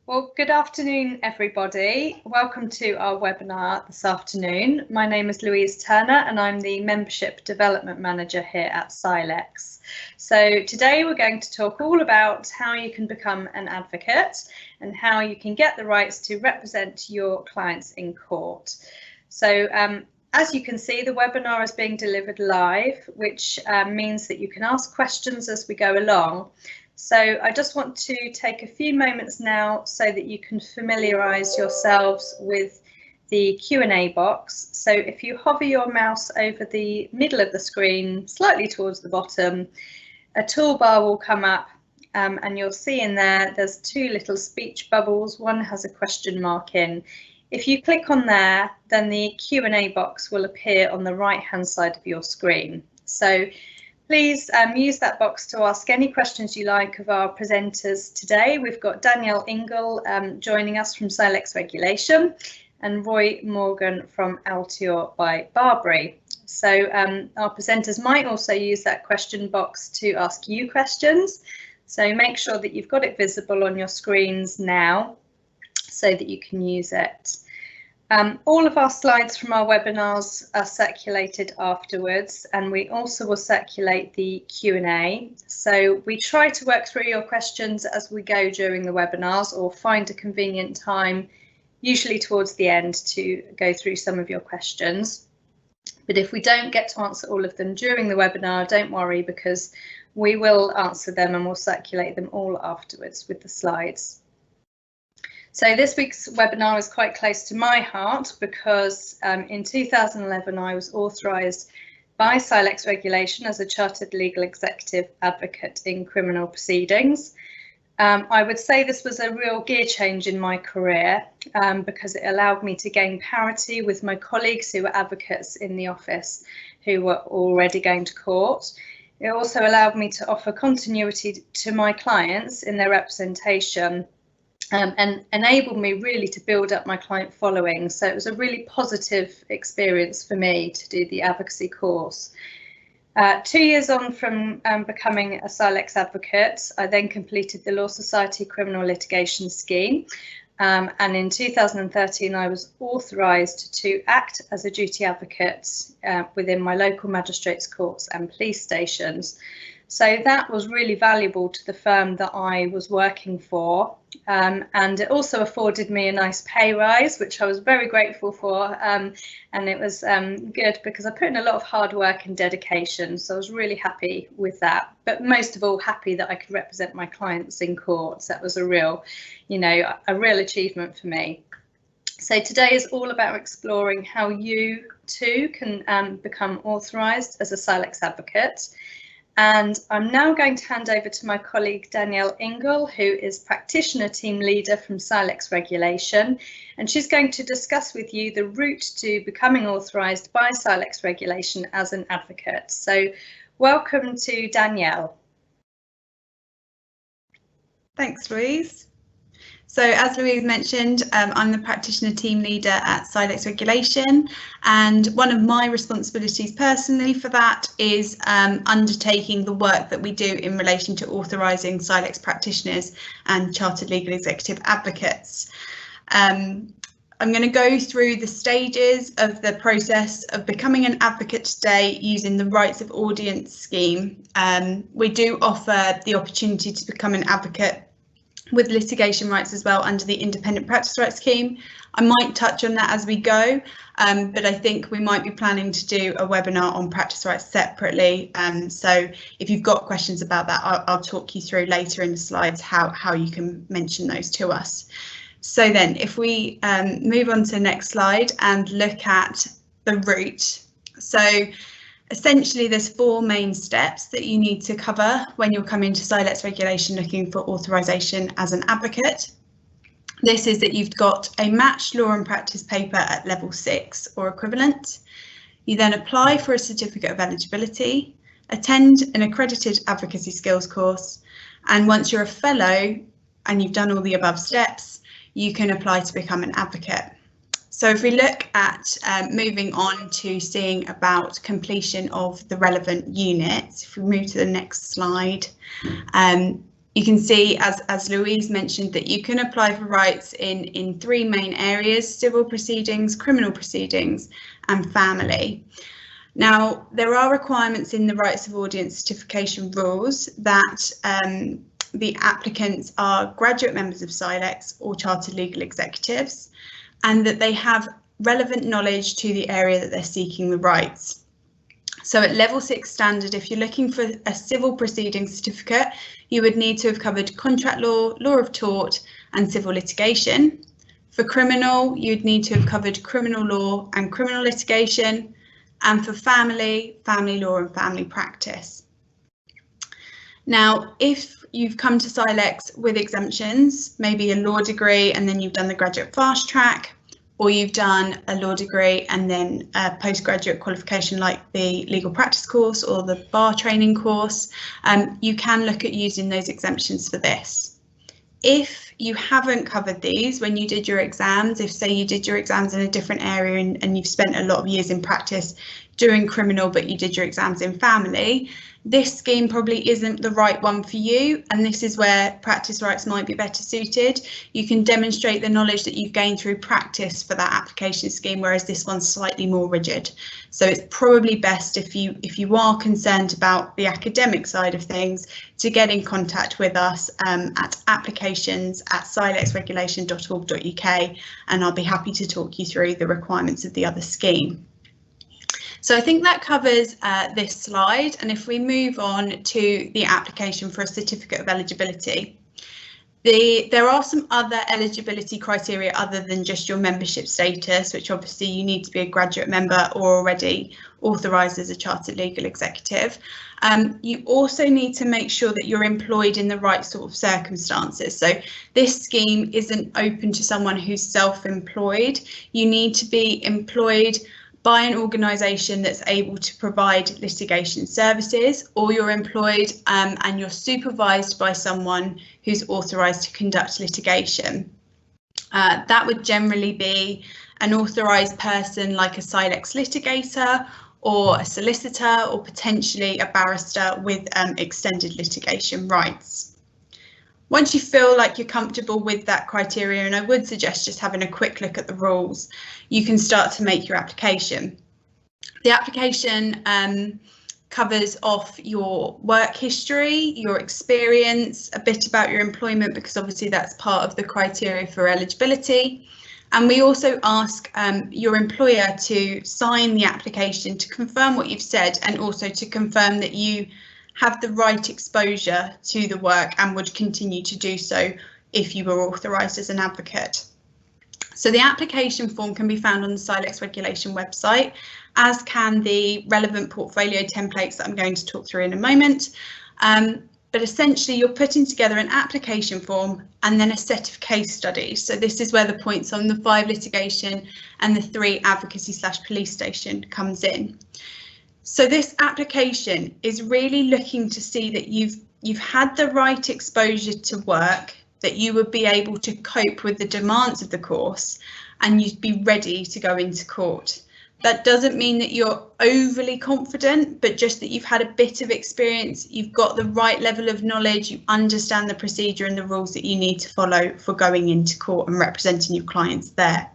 Well, good afternoon, everybody. Welcome to our webinar this afternoon. My name is Louise Turner and I'm the Membership Development Manager here at CILEx. So today we're going to talk all about how you can become an advocate and how you can get the rights to represent your clients in court. So as you can see, the webinar is being delivered live, which means that you can ask questions as we go along. So I just want to take a few moments now so that you can familiarise yourselves with the Q&A box. So if you hover your mouse over the middle of the screen, slightly towards the bottom, a toolbar will come up and you'll see in there's two little speech bubbles. One has a question mark in. If you click on there, then the Q&A box will appear on the right-hand side of your screen. So please use that box to ask any questions you like of our presenters today. We've got Danielle Ingle joining us from CILEx Regulation and Roy Morgan from Altior by Barbary. So our presenters might also use that question box to ask you questions. So make sure that you've got it visible on your screens now so that you can use it. All of our slides from our webinars are circulated afterwards, and we also will circulate the Q&A. So we try to work through your questions as we go during the webinars, or find a convenient time, usually towards the end, to go through some of your questions. But if we don't get to answer all of them during the webinar, don't worry, because we will answer them and we'll circulate them all afterwards with the slides. So this week's webinar is quite close to my heart because in 2011 I was authorised by CILEx Regulation as a Chartered Legal Executive Advocate in criminal proceedings. I would say this was a real gear change in my career because it allowed me to gain parity with my colleagues who were advocates in the office who were already going to court. It also allowed me to offer continuity to my clients in their representation and enabled me really to build up my client following. So it was a really positive experience for me to do the advocacy course. 2 years on from becoming a CILEx advocate, I then completed the Law Society Criminal Litigation Scheme. And in 2013, I was authorised to act as a duty advocate within my local magistrates' courts and police stations. So that was really valuable to the firm that I was working for, and it also afforded me a nice pay rise, which I was very grateful for, and it was good because I put in a lot of hard work and dedication, so I was really happy with that. But most of all, happy that I could represent my clients in courts. That was a real, a real achievement for me. So today is all about exploring how you too can become authorised as a CILEx advocate. And I'm now going to hand over to my colleague Danielle Ingle, who is Practitioner Team Leader from CILEx Regulation, and she's going to discuss with you the route to becoming authorised by CILEx Regulation as an advocate. So welcome to Danielle. Thanks, Louise. So as Louise mentioned, I'm the Practitioner Team Leader at CILEx Regulation, and one of my responsibilities personally for that is undertaking the work that we do in relation to authorising CILEx practitioners and Chartered Legal Executive Advocates. I'm going to go through the stages of the process of becoming an advocate today using the Rights of Audience scheme. We do offer the opportunity to become an advocate with litigation rights as well under the Independent Practice Rights scheme. I might touch on that as we go, but I think we might be planning to do a webinar on practice rights separately. So if you've got questions about that, I'll talk you through later in the slides how you can mention those to us. So then if we move on to the next slide and look at the route. So essentially, there's 4 main steps that you need to cover when you're coming to CILEx Regulation looking for authorisation as an advocate. This is that you've got a matched law and practice paper at level 6 or equivalent. You then apply for a certificate of eligibility, attend an accredited advocacy skills course, and once you're a fellow and you've done all the above steps, you can apply to become an advocate. So if we look at moving on to seeing about completion of the relevant units, if we move to the next slide, You can see, as Louise mentioned, that you can apply for rights in three main areas: civil proceedings, criminal proceedings, and family. Now, there are requirements in the Rights of Audience Certification rules that the applicants are graduate members of CILEx or chartered legal executives, and that they have relevant knowledge to the area that they're seeking the rights. So at level 6 standard, if you're looking for a civil proceedings certificate, you would need to have covered contract law, law of tort, and civil litigation. For criminal, you'd need to have covered criminal law and criminal litigation. And for family, family law and family practice. Now, if you've come to CILEx with exemptions, maybe a law degree and then you've done the graduate fast track, or you've done a law degree and then a postgraduate qualification like the legal practice course or the bar training course, you can look at using those exemptions for this. If you haven't covered these when you did your exams, if say you did your exams in a different area and you've spent a lot of years in practice doing criminal, but you did your exams in family, this scheme probably isn't the right one for you, and this is where practice rights might be better suited. You can demonstrate the knowledge that you've gained through practice for that application scheme, whereas this one's slightly more rigid. So it's probably best if you are concerned about the academic side of things to get in contact with us at applications@cilexregulation.org.uk, and I'll be happy to talk you through the requirements of the other scheme. So I think that covers this slide, and if we move on to the application for a certificate of eligibility, there are some other eligibility criteria other than just your membership status, which obviously you need to be a graduate member or already authorised as a chartered legal executive. You also need to make sure that you're employed in the right sort of circumstances. So this scheme isn't open to someone who's self-employed. You need to be employed by an organisation that's able to provide litigation services, or you're employed and you're supervised by someone who's authorised to conduct litigation. That would generally be an authorised person like a CILEx litigator or a solicitor, or potentially a barrister with extended litigation rights. Once you feel like you're comfortable with that criteria, and I would suggest just having a quick look at the rules, you can start to make your application. The application covers off your work history, your experience, a bit about your employment, because obviously that's part of the criteria for eligibility. And we also ask your employer to sign the application to confirm what you've said, and also to confirm that you have the right exposure to the work and would continue to do so if you were authorised as an advocate. So the application form can be found on the CILEx regulation website, as can the relevant portfolio templates that I'm going to talk through in a moment. But essentially you're putting together an application form and then a set of case studies. So this is where the points on the 5 litigation and the 3 advocacy/police station comes in. So this application is really looking to see that you've had the right exposure to work, that you would be able to cope with the demands of the course, and you'd be ready to go into court. That doesn't mean that you're overly confident, but just that you've had a bit of experience, you've got the right level of knowledge, you understand the procedure and the rules that you need to follow for going into court and representing your clients there.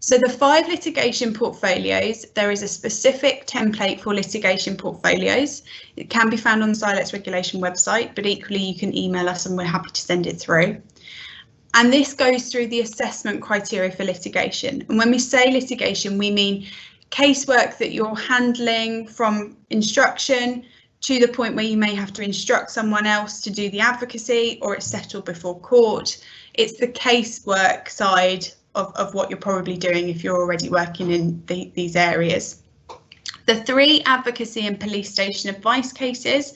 So the 5 litigation portfolios, there is a specific template for litigation portfolios. It can be found on the CILEx regulation website, but equally you can email us and we're happy to send it through. And this goes through the assessment criteria for litigation. And when we say litigation, we mean casework that you're handling from instruction to the point where you may have to instruct someone else to do the advocacy, or it's settled before court. It's the casework side of what you're probably doing if you're already working in these areas. The 3 advocacy and police station advice cases.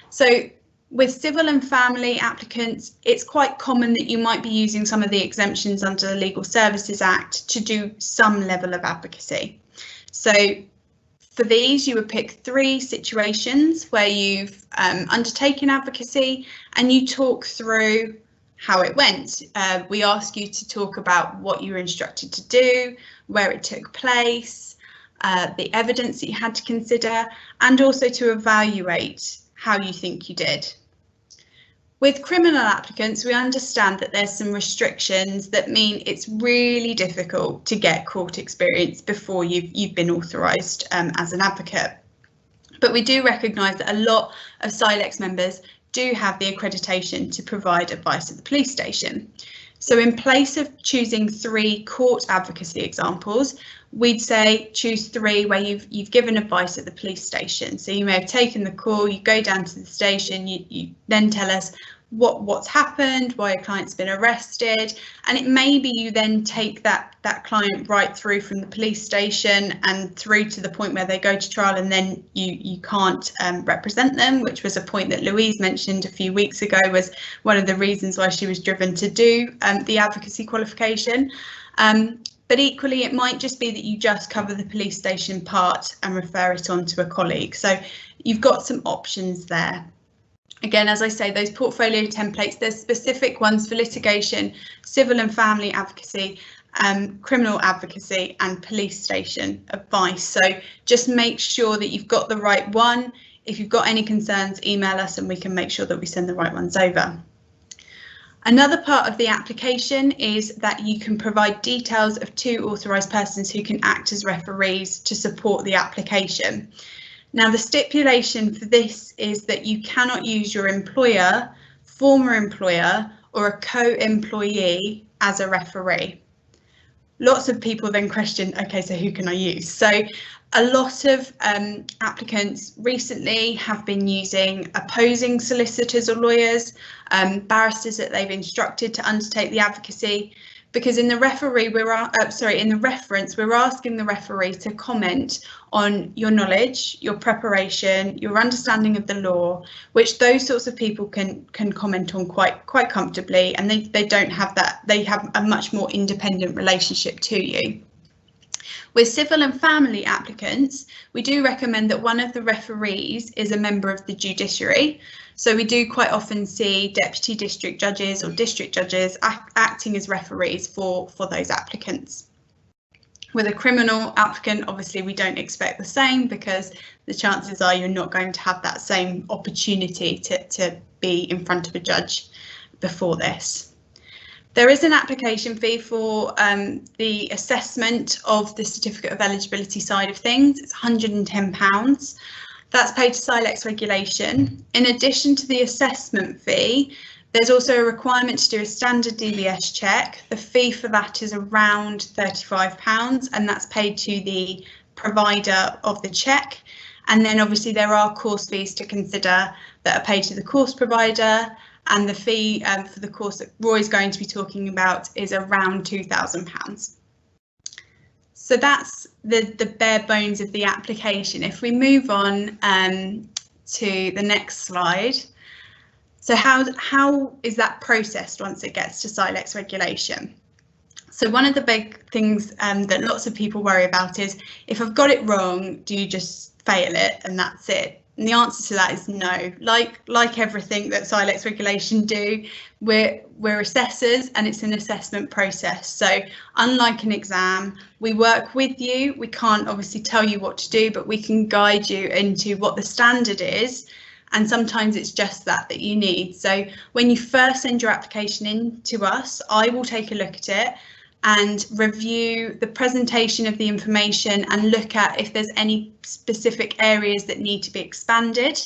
So with civil and family applicants, it's quite common that you might be using some of the exemptions under the Legal Services Act to do some level of advocacy. So for these, you would pick 3 situations where you've undertaken advocacy and you talk through how it went. We ask you to talk about what you were instructed to do, where it took place, the evidence that you had to consider, and also to evaluate how you think you did. With criminal applicants, we understand that there's some restrictions that mean it's really difficult to get court experience before you've been authorised as an advocate. But we do recognise that a lot of CILEx members do have the accreditation to provide advice at the police station. So in place of choosing 3 court advocacy examples, we'd say choose 3 where you've given advice at the police station. So you may have taken the call, you go down to the station, you then tell us what's happened, why a client's been arrested, and it may be you then take that client right through from the police station and through to the point where they go to trial, and then you can't represent them, which was a point that Louise mentioned a few weeks ago was one of the reasons why she was driven to do the advocacy qualification. But equally, it might just be that you just cover the police station part and refer it on to a colleague. So you've got some options there. Again, as I say, those portfolio templates, there's specific ones for litigation, civil and family advocacy, criminal advocacy and police station advice. So just make sure that you've got the right one. If you've got any concerns, email us and we can make sure that we send the right ones over. Another part of the application is that you can provide details of 2 authorised persons who can act as referees to support the application. Now, the stipulation for this is that you cannot use your employer, former employer, or a co-employee as a referee. Lots of people then question, okay, so who can I use? So a lot of applicants recently have been using opposing solicitors or lawyers, barristers that they've instructed to undertake the advocacy, because in the reference, we're asking the referee to comment on your knowledge, your preparation, your understanding of the law, which those sorts of people can comment on quite comfortably, and they don't have that. They have a much more independent relationship to you. With civil and family applicants, we do recommend that one of the referees is a member of the judiciary. So we do quite often see deputy district judges or district judges acting as referees for those applicants. With a criminal applicant, obviously we don't expect the same, because the chances are you're not going to have that same opportunity to be in front of a judge before this. There is an application fee for the assessment of the certificate of eligibility side of things. It's £110. That's paid to CILEx regulation. In addition to the assessment fee, there's also a requirement to do a standard DBS check. The fee for that is around £35, and that's paid to the provider of the check. And then obviously there are course fees to consider that are paid to the course provider, and the fee for the course that Roy's going to be talking about is around £2,000. So that's the bare bones of the application. If we move on to the next slide. So how is that processed once it gets to CILEx regulation? So one of the big things that lots of people worry about is, if I've got it wrong, do you just fail it and that's it? And the answer to that is no. Like everything that CILEx regulation do, we're assessors and it's an assessment process. So unlike an exam, we work with you. We can't obviously tell you what to do, but we can guide you into what the standard is. And sometimes it's just that you need. So when you first send your application in to us, I will take a look at it and review the presentation of the information and look at if there's any specific areas that need to be expanded.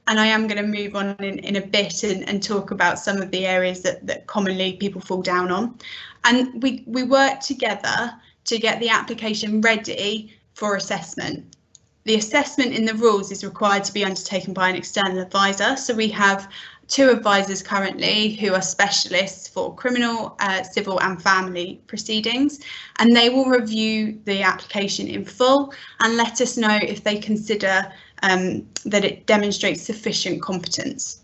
And I am going to move on in a bit and talk about some of the areas that commonly people fall down on. And we work together to get the application ready for assessment. The assessment in the rules is required to be undertaken by an external advisor. So we have 2 advisors currently who are specialists for criminal, civil and family proceedings, and they will review the application in full and let us know if they consider that it demonstrates sufficient competence.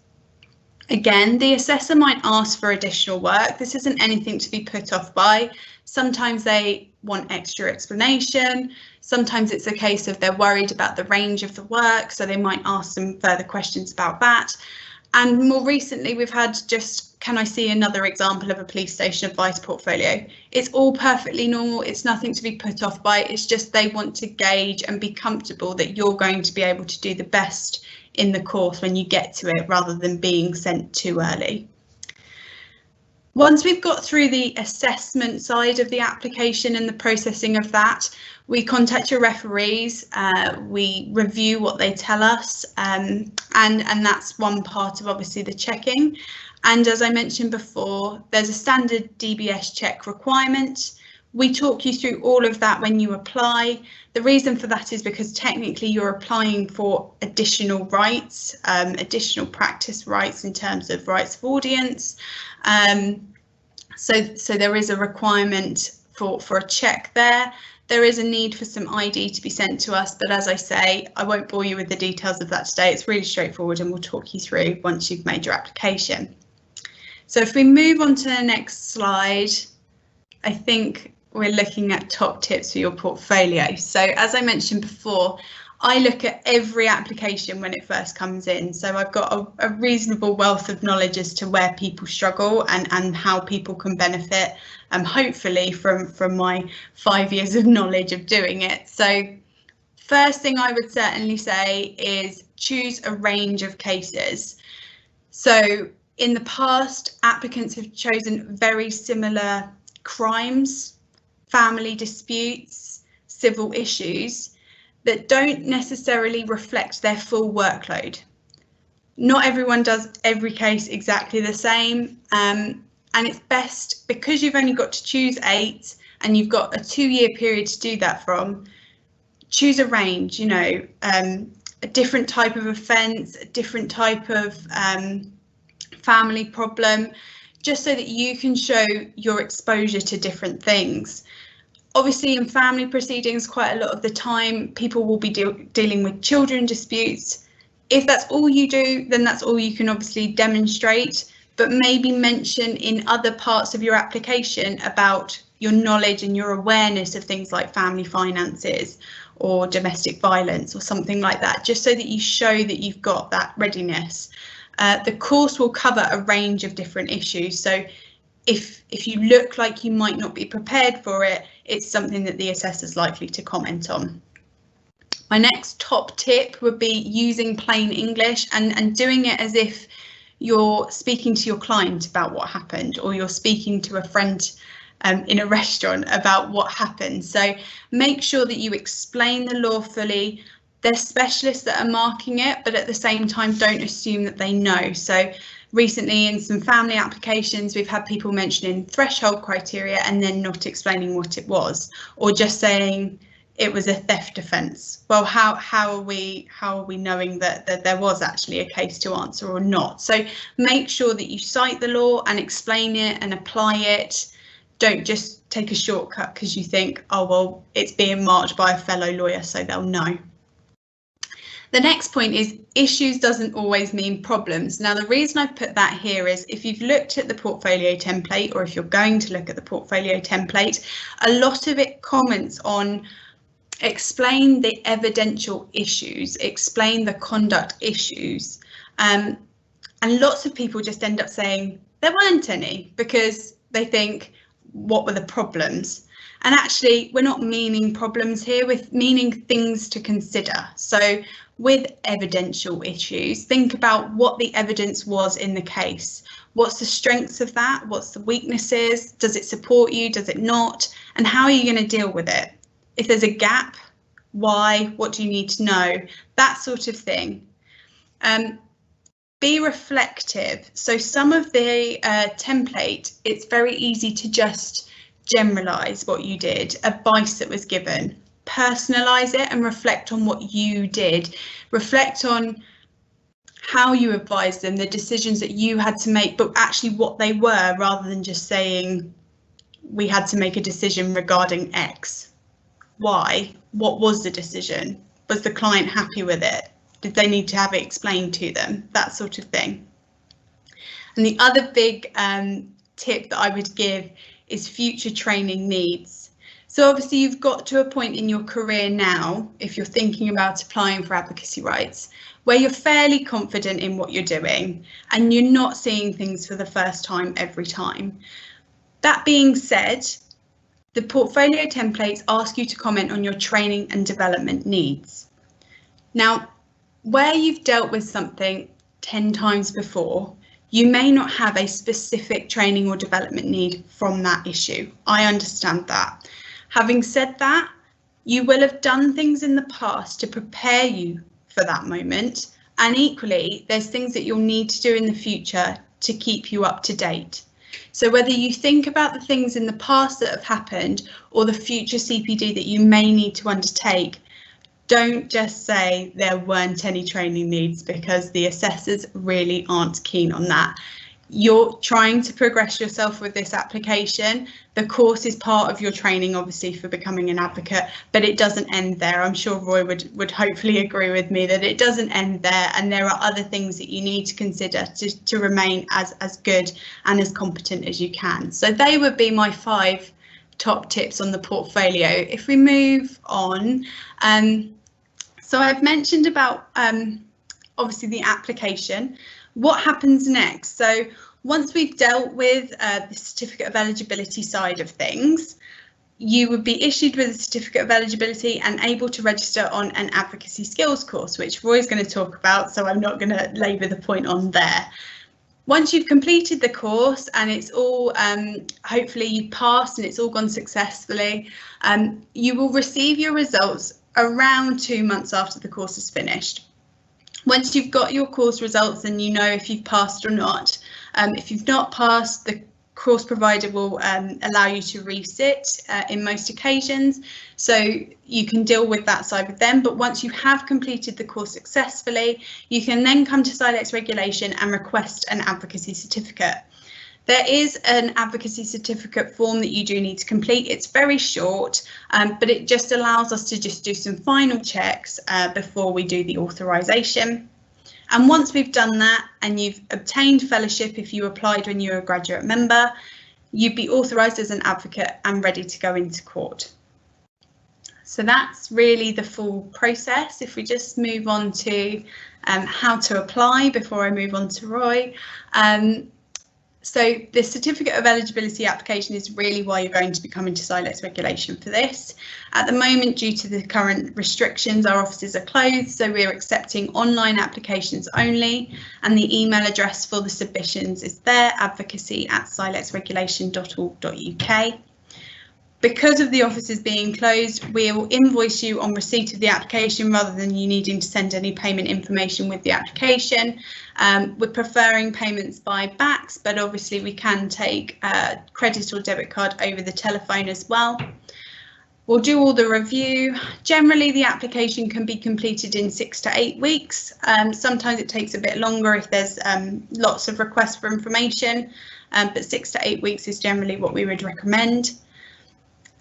Again, the assessor might ask for additional work. This isn't anything to be put off by. Sometimes they want extra explanation. Sometimes it's a case of they're worried about the range of the work, so they might ask some further questions about that. And more recently, we've had just, can I see another example of a police station advice portfolio? It's all perfectly normal. It's nothing to be put off by. It's just they want to gauge and be comfortable that you're going to be able to do the best in the course when you get to it, rather than being sent too early. Once we've got through the assessment side of the application and the processing of that, we contact your referees, we review what they tell us, and that's one part of obviously the checking. And as I mentioned before, there's a standard DBS check requirement. We talk you through all of that when you apply. The reason for that is because technically you're applying for additional rights, additional practice rights in terms of rights of audience. So there is a requirement for a check there. There is a need for some ID to be sent to us, but as I say, I won't bore you with the details of that today. It's really straightforward and we'll talk you through once you've made your application. So if we move on to the next slide, I think we're looking at top tips for your portfolio. So as I mentioned before, I look at every application when it first comes in. So I've got a reasonable wealth of knowledge as to where people struggle and how people can benefit, hopefully from my 5 years of knowledge of doing it. So first thing I would certainly say is choose a range of cases. So in the past, applicants have chosen very similar crimes, family disputes, civil issues that don't necessarily reflect their full workload. Not everyone does every case exactly the same, and it's best, because you've only got to choose 8 and you've got a 2-year period to do that from, choose a range, you know, a different type of offence, a different type of family problem, just so that you can show your exposure to different things. Obviously, in family proceedings, quite a lot of the time, people will be dealing with children disputes. If that's all you do, then that's all you can obviously demonstrate, but maybe mention in other parts of your application about your knowledge and your awareness of things like family finances or domestic violence or something like that, just so that you show that you've got that readiness. The course will cover a range of different issues, so if you look like you might not be prepared for it, it's something that the assessor is likely to comment on. My next top tip would be using plain English and doing it as if you're speaking to your client about what happened, or you're speaking to a friend in a restaurant about what happened. So make sure that you explain the law fully. There's specialists that are marking it, but at the same time, don't assume that they know. So recently in some family applications, we've had people mentioning threshold criteria and then not explaining what it was, or just saying it was a theft offence. Well, how are we knowing that there was actually a case to answer or not? So make sure that you cite the law and explain it and apply it. Don't just take a shortcut because you think, oh, well, it's being marked by a fellow lawyer, so they'll know. The next point is issues doesn't always mean problems. Now, the reason I've put that here is if you've looked at the portfolio template, or if you're going to look at the portfolio template, a lot of it comments on explain the evidential issues, explain the conduct issues. And lots of people just end up saying there weren't any because they think, what were the problems? And actually, we're not meaning problems here, we're meaning things to consider. So with evidential issues, think about what the evidence was in the case. What's the strengths of that? What's the weaknesses? Does it support you? Does it not? And how are you going to deal with it? If there's a gap, why? What do you need to know? That sort of thing. Be reflective. So some of the template, it's very easy to just generalize what you did, advice that was given. Personalize it and reflect on what you did. Reflect on how you advised them, the decisions that you had to make, but actually what they were, rather than just saying we had to make a decision regarding X. Why? What was the decision? Was the client happy with it? Did they need to have it explained to them? That sort of thing. And the other big tip that I would give is future training needs. So obviously you've got to a point in your career now, if you're thinking about applying for advocacy rights, where you're fairly confident in what you're doing and you're not seeing things for the first time every time. That being said, the portfolio templates ask you to comment on your training and development needs. Now, where you've dealt with something 10 times before, you may not have a specific training or development need from that issue. I understand that. Having said that, you will have done things in the past to prepare you for that moment. And equally, there's things that you'll need to do in the future to keep you up to date. So whether you think about the things in the past that have happened or the future CPD that you may need to undertake, don't just say there weren't any training needs, because the assessors really aren't keen on that. You're trying to progress yourself with this application. The course is part of your training, obviously, for becoming an advocate, but it doesn't end there. I'm sure Roy would hopefully agree with me that it doesn't end there, and there are other things that you need to consider to remain as good and as competent as you can. So they would be my 5 top tips on the portfolio. If we move on, so I've mentioned about obviously the application. What happens next? So once we've dealt with the certificate of eligibility side of things, you would be issued with a certificate of eligibility and able to register on an advocacy skills course, which Roy's going to talk about, so I'm not going to labour the point on there. Once you've completed the course and it's all, hopefully you've passed and it's all gone successfully, you will receive your results around 2 months after the course is finished. Once you've got your course results and you know if you've passed or not, if you've not passed, the course provider will allow you to resit in most occasions, so you can deal with that side with them. But once you have completed the course successfully, you can then come to CILEx regulation and request an advocacy certificate. There is an advocacy certificate form that you do need to complete. It's very short, but it just allows us to just do some final checks before we do the authorisation. And once we've done that and you've obtained fellowship, if you applied when you were a graduate member, you'd be authorised as an advocate and ready to go into court. So that's really the full process. If we just move on to how to apply before I move on to Roy. So the certificate of eligibility application is really why you're going to be coming to CILEx regulation for this. At the moment, due to the current restrictions, our offices are closed, so we're accepting online applications only, and the email address for the submissions is there, advocacy@cilexregulation.org.uk. Because of the offices being closed, we will invoice you on receipt of the application rather than you needing to send any payment information with the application. We're preferring payments by backs, but obviously we can take credit or debit card over the telephone as well. We'll do all the review. Generally, the application can be completed in 6 to 8 weeks. Sometimes it takes a bit longer if there's lots of requests for information, but 6 to 8 weeks is generally what we would recommend.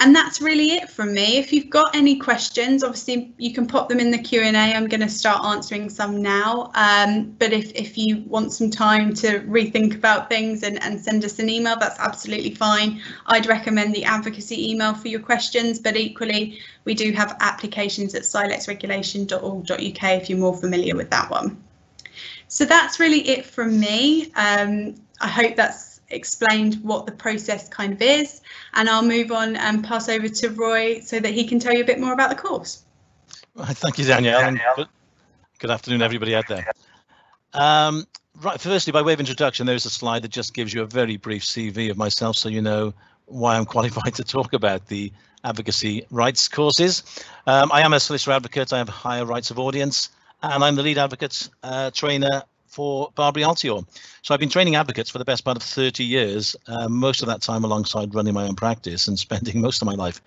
And that's really it from me. If you've got any questions, obviously you can pop them in the Q&A. I'm going to start answering some now. But if you want some time to rethink about things and send us an email, that's absolutely fine. I'd recommend the advocacy email for your questions, but equally we do have applications at cilexregulation.org.uk if you're more familiar with that one. So that's really it from me. I hope that's explained what the process kind of is, and I'll move on and pass over to Roy so that he can tell you a bit more about the course. Right, thank you, Danielle, and good afternoon everybody out there. Right, firstly, by way of introduction, there's a slide that just gives you a very brief CV of myself, so you know why I'm qualified to talk about the Advocacy Rights courses. I am a solicitor advocate, I have higher rights of audience, and I'm the lead advocate trainer for Barbary Altior. So I've been training advocates for the best part of 30 years, most of that time alongside running my own practice and spending most of my life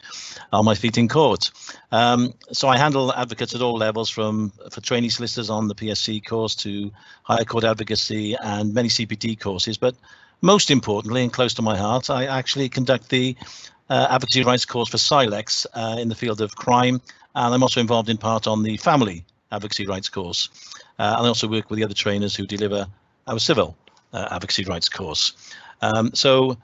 on my feet in court. So I handle advocates at all levels, for trainee solicitors on the PSC course to higher court advocacy and many CPT courses. But most importantly, and close to my heart, I actually conduct the Advocacy Rights course for CILEx in the field of crime, and I'm also involved in part on the Family Advocacy Rights course. And I also work with the other trainers who deliver our Civil Advocacy Rights course. Well, I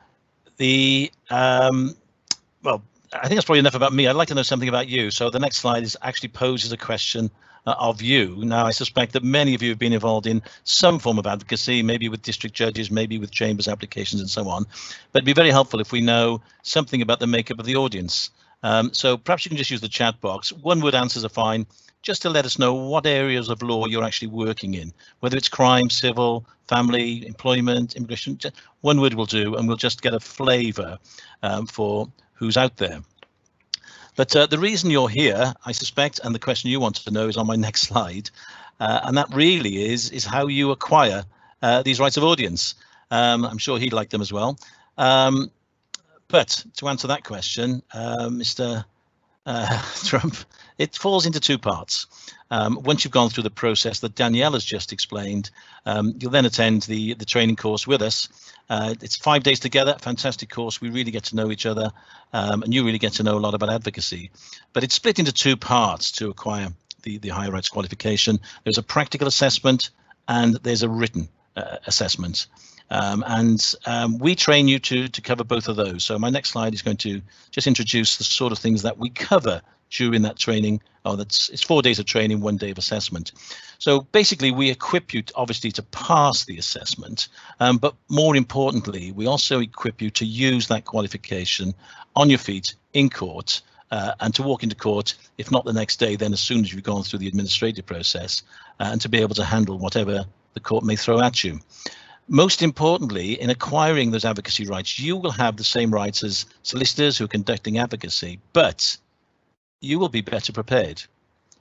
think that's probably enough about me. I'd like to know something about you. So the next slide actually poses a question of you. Now, I suspect that many of you have been involved in some form of advocacy, maybe with district judges, maybe with chambers applications and so on. But it'd be very helpful if we know something about the makeup of the audience. So perhaps you can just use the chat box. One word answers are fine. just to let us know what areas of law you're actually working in, whether it's crime, civil, family, employment, immigration. One word will do, and we'll just get a flavour for who's out there. But the reason you're here, I suspect, and the question you want to know is on my next slide, and that really is how you acquire these rights of audience. I'm sure he'd like them as well. But to answer that question, Mr. Trump, it falls into two parts. Once you've gone through the process that Danielle has just explained, you'll then attend the training course with us. It's 5 days together, fantastic course. We really get to know each other, and you really get to know a lot about advocacy. But it's split into two parts to acquire the higher rights qualification. There's a practical assessment and there's a written assessment. We train you to cover both of those. So my next slide is going to just introduce the sort of things that we cover during that training. It's 4 days of training, 1 day of assessment. So basically we equip you obviously to pass the assessment, but more importantly, we also equip you to use that qualification on your feet in court, and to walk into court, if not the next day, then as soon as you've gone through the administrative process, and to be able to handle whatever the court may throw at you. Most importantly, in acquiring those advocacy rights, you will have the same rights as solicitors who are conducting advocacy, but you will be better prepared.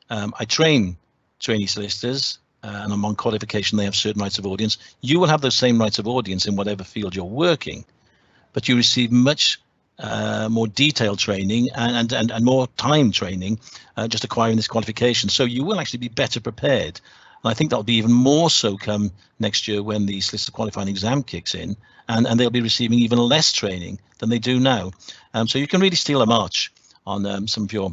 I train trainee solicitors, and I'm on qualification, they have certain rights of audience. You will have those same rights of audience in whatever field you're working, but you receive much more detailed training and more time training just acquiring this qualification. So you will actually be better prepared. And I think that'll be even more so come next year when the solicitor qualifying exam kicks in, and they'll be receiving even less training than they do now. So you can really steal a march on some of your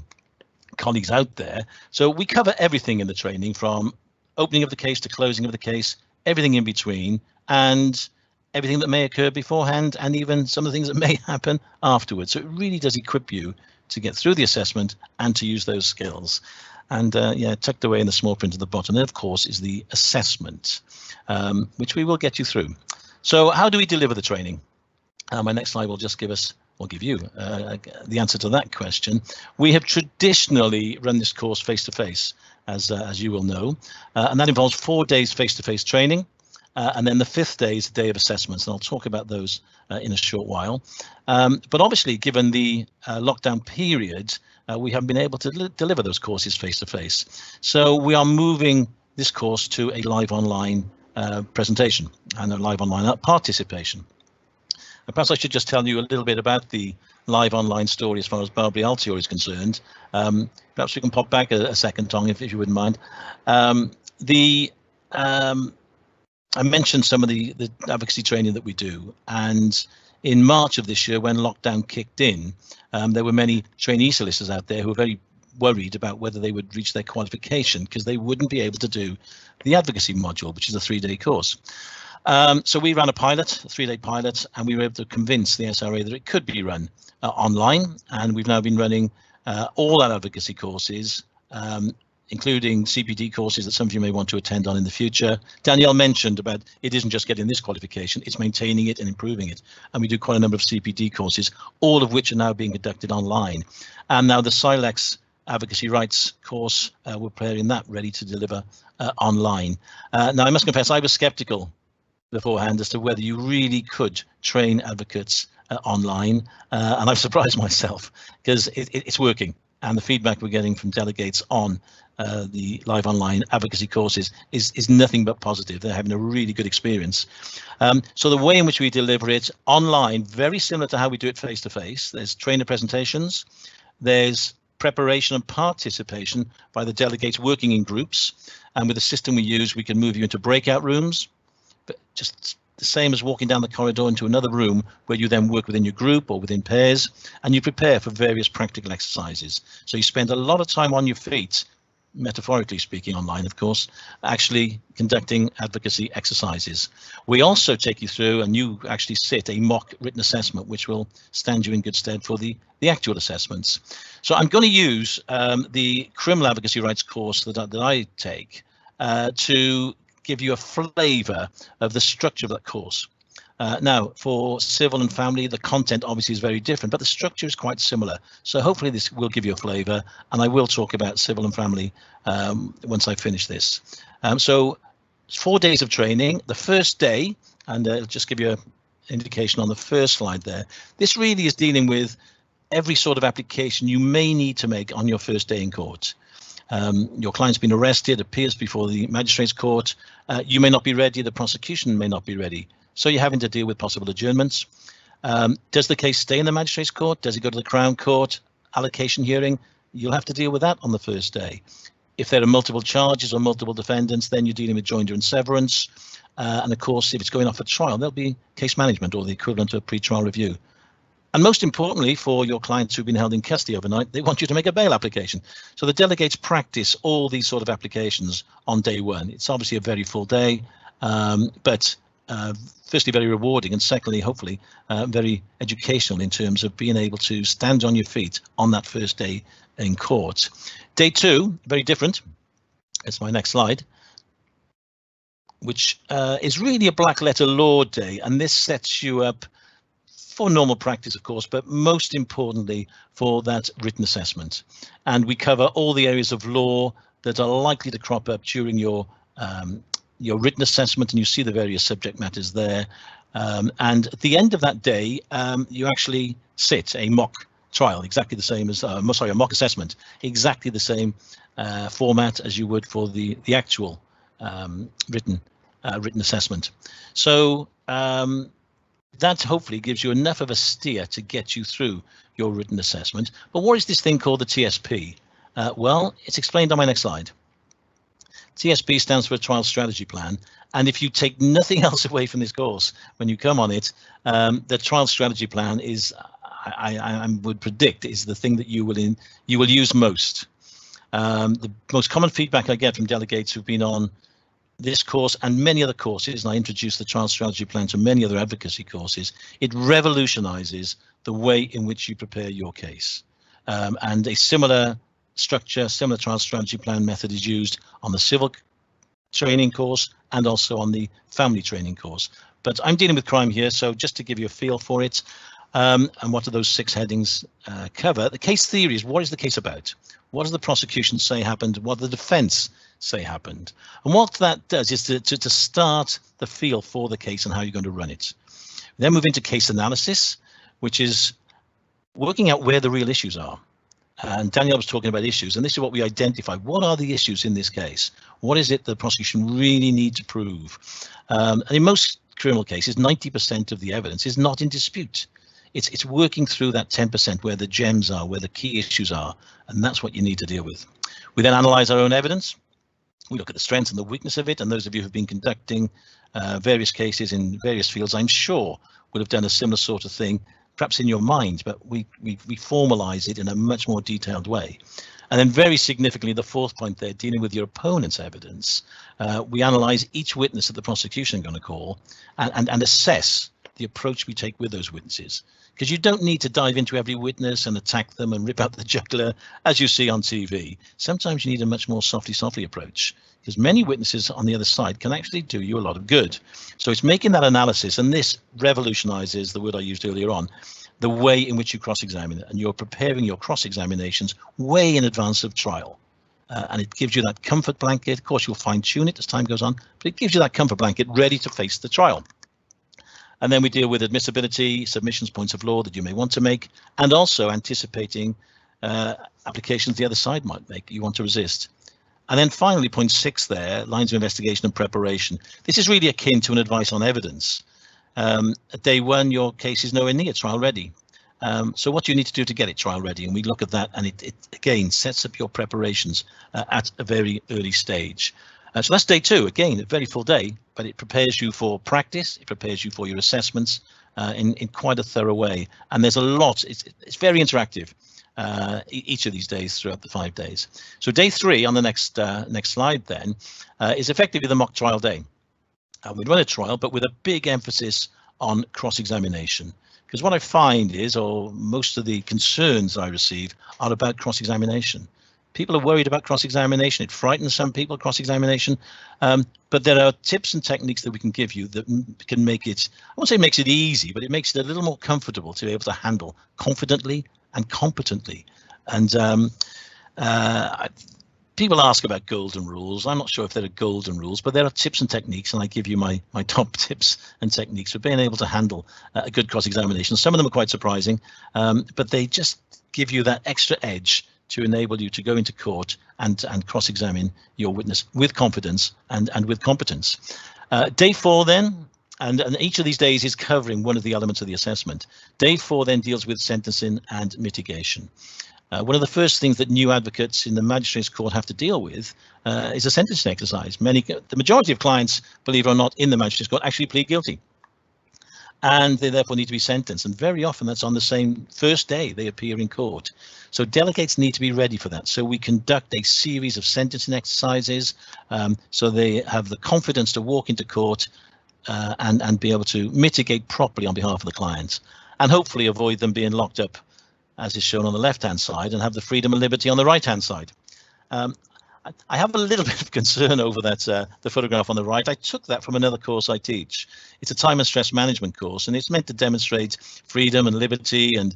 colleagues out there. So we cover everything in the training, from opening of the case to closing of the case, everything in between, and everything that may occur beforehand, and even some of the things that may happen afterwards. So it really does equip you to get through the assessment and to use those skills. And yeah, tucked away in the small print at the bottom, and of course, is the assessment, which we will get you through. So how do we deliver the training? My next slide will just give you the answer to that question. We have traditionally run this course face-to-face, as you will know, and that involves 4 days face-to-face training, and then the 5th day is a day of assessments, and I'll talk about those in a short while. But obviously, given the lockdown period, we haven't been able to deliver those courses face-to-face. So we are moving this course to a live online presentation and a live online participation. Perhaps I should just tell you a little bit about the live online story as far as Barbary Altior is concerned. Perhaps we can pop back a second, Tong, if you wouldn't mind. I mentioned some of the advocacy training that we do, and in March of this year, when lockdown kicked in, there were many trainee solicitors out there who were very worried about whether they would reach their qualification because they wouldn't be able to do the advocacy module, which is a 3-day course. So we ran a 3-day pilot, and we were able to convince the SRA that it could be run online, and we've now been running all our advocacy courses, including CPD courses that some of you may want to attend on in the future. Danielle mentioned about it isn't just getting this qualification, it's maintaining it and improving it. And we do quite a number of CPD courses, all of which are now being conducted online. And now the CILEx Advocacy Rights course, we're preparing that ready to deliver online. Now, I must confess, I was skeptical beforehand as to whether you really could train advocates online, and I've surprised myself because it's working. And the feedback we're getting from delegates on the live online advocacy courses is nothing but positive. They're having a really good experience. So the way in which we deliver it online, very similar to how we do it face-to-face. There's trainer presentations, there's preparation and participation by the delegates working in groups. And with the system we use, we can move you into breakout rooms, but just the same as walking down the corridor into another room where you then work within your group or within pairs, and you prepare for various practical exercises. So you spend a lot of time on your feet, metaphorically speaking, online, of course, actually conducting advocacy exercises. We also take you through, and you actually sit a mock written assessment, which will stand you in good stead for the actual assessments. So I'm going to use the criminal advocacy rights course that I take to give you a flavour of the structure of that course. Now, for civil and family, the content obviously is very different, but the structure is quite similar. So hopefully this will give you a flavour, and I will talk about civil and family once I finish this. So 4 days of training. The first day, and I'll just give you an indication on the first slide there. This really is dealing with every sort of application you may need to make on your first day in court. Your client's been arrested, appears before the magistrate's court. You may not be ready, the prosecution may not be ready. So you're having to deal with possible adjournments. Does the case stay in the magistrate's court? Does it go to the Crown Court? Allocation hearing? You'll have to deal with that on the first day. If there are multiple charges or multiple defendants, then you're dealing with joinder and severance. And of course, if it's going off for trial, there'll be case management or the equivalent of a pre-trial review. And most importantly, for your clients who've been held in custody overnight, they want you to make a bail application. So the delegates practice all these sort of applications on day one. It's obviously a very full day, but firstly, very rewarding, and secondly, hopefully, very educational in terms of being able to stand on your feet on that first day in court. Day two, very different. It's my next slide, which is really a black letter law day, and this sets you up for normal practice, of course, but most importantly for that written assessment. And we cover all the areas of law that are likely to crop up during your written assessment, and you see the various subject matters there. And at the end of that day, you actually sit a mock trial, exactly the same as, a mock assessment, exactly the same format as you would for the actual written assessment. So that hopefully gives you enough of a steer to get you through your written assessment. But what is this thing called the TSP? Well, it's explained on my next slide. TSP stands for a trial strategy plan, and if you take nothing else away from this course when you come on it, the trial strategy plan is, I would predict, is the thing that you will use most. The most common feedback I get from delegates who've been on this course and many other courses, and I introduced the trial strategy plan to many other advocacy courses, it revolutionizes the way in which you prepare your case. And a similar structure, similar trial strategy plan method is used on the civil training course and also on the family training course. But I'm dealing with crime here, so just to give you a feel for it, and what do those 6 headings cover? The case theory is, what is the case about? What does the prosecution say happened? What does the defense say happened? And what that does is to start the feel for the case and how you're going to run it. We then move into case analysis, which is working out where the real issues are. And Danielle was talking about issues, and this is what we identify. What are the issues in this case? What is it the prosecution really need to prove? And in most criminal cases, 90% of the evidence is not in dispute. It's working through that 10% where the gems are, where the key issues are, and that's what you need to deal with. We then analyze our own evidence. We look at the strengths and the weakness of it, and those of you who've been conducting various cases in various fields, I'm sure, would have done a similar sort of thing, perhaps in your mind, but we formalize it in a much more detailed way. And then very significantly, the 4th point there, dealing with your opponent's evidence, we analyze each witness that the prosecution are going to call and assess the approach we take with those witnesses. Because you don't need to dive into every witness and attack them and rip out the jugular as you see on TV. Sometimes you need a much more softly approach, because many witnesses on the other side can actually do you a lot of good. So it's making that analysis, and this revolutionizes the word I used earlier on, the way in which you cross-examine, and you're preparing your cross-examinations way in advance of trial. And it gives you that comfort blanket. Of course, you'll fine-tune it as time goes on, but it gives you that comfort blanket ready to face the trial. And then we deal with admissibility, submissions, points of law that you may want to make, and also anticipating applications the other side might make, you want to resist. And then finally, point 6 there, lines of investigation and preparation. This is really akin to an advice on evidence. At day 1, your case is nowhere near trial ready. So what do you need to do to get it trial ready? And we look at that, and it again sets up your preparations at a very early stage. So that's day 2, again, a very full day, but it prepares you for practice, it prepares you for your assessments in quite a thorough way. And there's a lot, it's very interactive, each of these days throughout the 5 days. So day 3 on the next slide then is effectively the mock trial day. We run a trial, but with a big emphasis on cross-examination. Because what I find is, or most of the concerns I receive are about cross-examination. People are worried about cross-examination. It frightens some people, cross-examination. But there are tips and techniques that we can give you that can make it, I won't say makes it easy, but it makes it a little more comfortable to be able to handle confidently and competently. And people ask about golden rules. I'm not sure if there are golden rules, but there are tips and techniques, and I give you my top tips and techniques for being able to handle a good cross-examination. Some of them are quite surprising, but they just give you that extra edge to enable you to go into court and cross-examine your witness with confidence and with competence. Day 4 then, and each of these days is covering one of the elements of the assessment. Day 4 then deals with sentencing and mitigation. One of the first things that new advocates in the magistrates court have to deal with is a sentencing exercise. The majority of clients, believe it or not, in the magistrates court actually plead guilty, and they therefore need to be sentenced. And very often that's on the same first day they appear in court. So delegates need to be ready for that. So we conduct a series of sentencing exercises so they have the confidence to walk into court and be able to mitigate properly on behalf of the client, and hopefully avoid them being locked up, as is shown on the left-hand side, and have the freedom and liberty on the right-hand side. I have a little bit of concern over that, the photograph on the right. I took that from another course I teach. It's a time and stress management course, and it's meant to demonstrate freedom and liberty and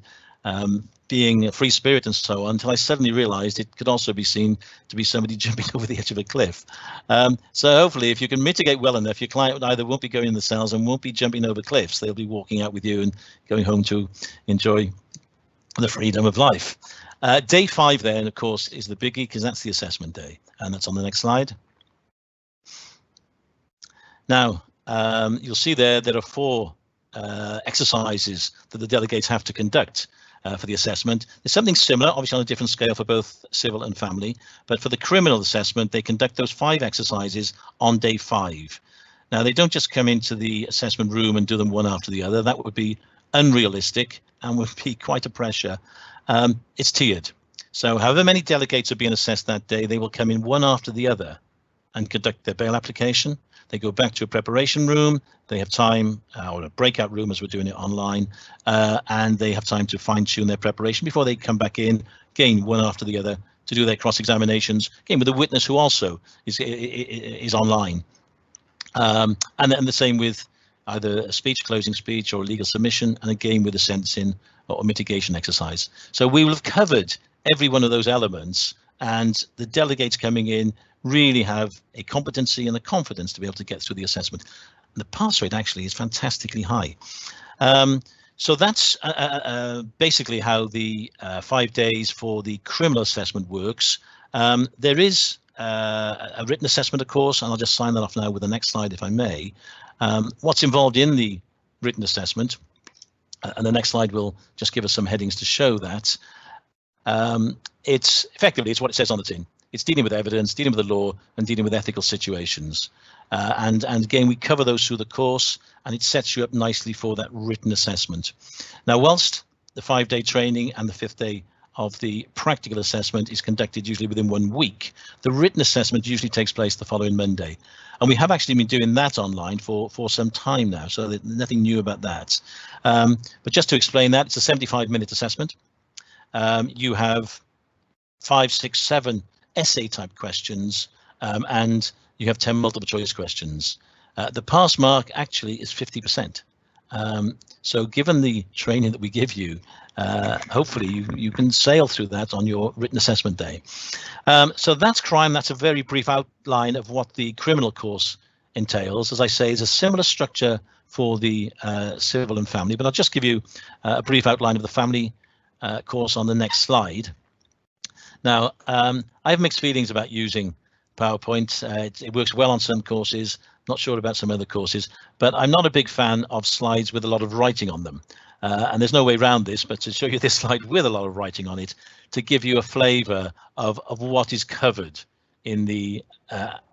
being a free spirit and so on, until I suddenly realized it could also be seen to be somebody jumping over the edge of a cliff. So hopefully, if you can mitigate well enough, your client either won't be going in the cells and won't be jumping over cliffs. They'll be walking out with you and going home to enjoy the freedom of life. Day 5 then, of course, is the biggie, because that's the assessment day, and that's on the next slide. Now, you'll see there are 4 exercises that the delegates have to conduct for the assessment. There's something similar, obviously on a different scale for both civil and family, but for the criminal assessment, they conduct those 5 exercises on day 5. Now, they don't just come into the assessment room and do them one after the other. That would be unrealistic and would be quite a pressure. It's tiered. So however many delegates are being assessed that day, they will come in one after the other and conduct their bail application. They go back to a preparation room. They have time, or a breakout room as we're doing it online, and they have time to fine tune their preparation before they come back in, again, one after the other, to do their cross examinations, again, with a witness who also is online. And the same with either a speech, closing speech, or a legal submission, and again with a sentencing or mitigation exercise. So we will have covered every one of those elements, and the delegates coming in really have a competency and a confidence to be able to get through the assessment. And the pass rate actually is fantastically high. So that's basically how the 5 days for the criminal assessment works. There is a written assessment, of course, and I'll just sign that off now with the next slide, if I may. What's involved in the written assessment, and the next slide will just give us some headings to show that. It's what it says on the tin. It's dealing with evidence, dealing with the law, and dealing with ethical situations. And again, we cover those through the course, and it sets you up nicely for that written assessment. Now, whilst the 5-day training and the 5th day of the practical assessment is conducted usually within 1 week, the written assessment usually takes place the following Monday. And we have actually been doing that online for some time now, so there's nothing new about that. But just to explain that, it's a 75-minute assessment. You have 5, 6, 7 essay type questions, and you have 10 multiple choice questions. The pass mark actually is 50%. So given the training that we give you, hopefully you can sail through that on your written assessment day. So that's crime. That's a very brief outline of what the criminal course entails. As I say, it's a similar structure for the civil and family, but I'll just give you a brief outline of the family course on the next slide. Now, I have mixed feelings about using PowerPoint. It works well on some courses, not sure about some other courses, but I'm not a big fan of slides with a lot of writing on them. And there's no way around this, but to show you this slide with a lot of writing on it, to give you a flavour of what is covered in the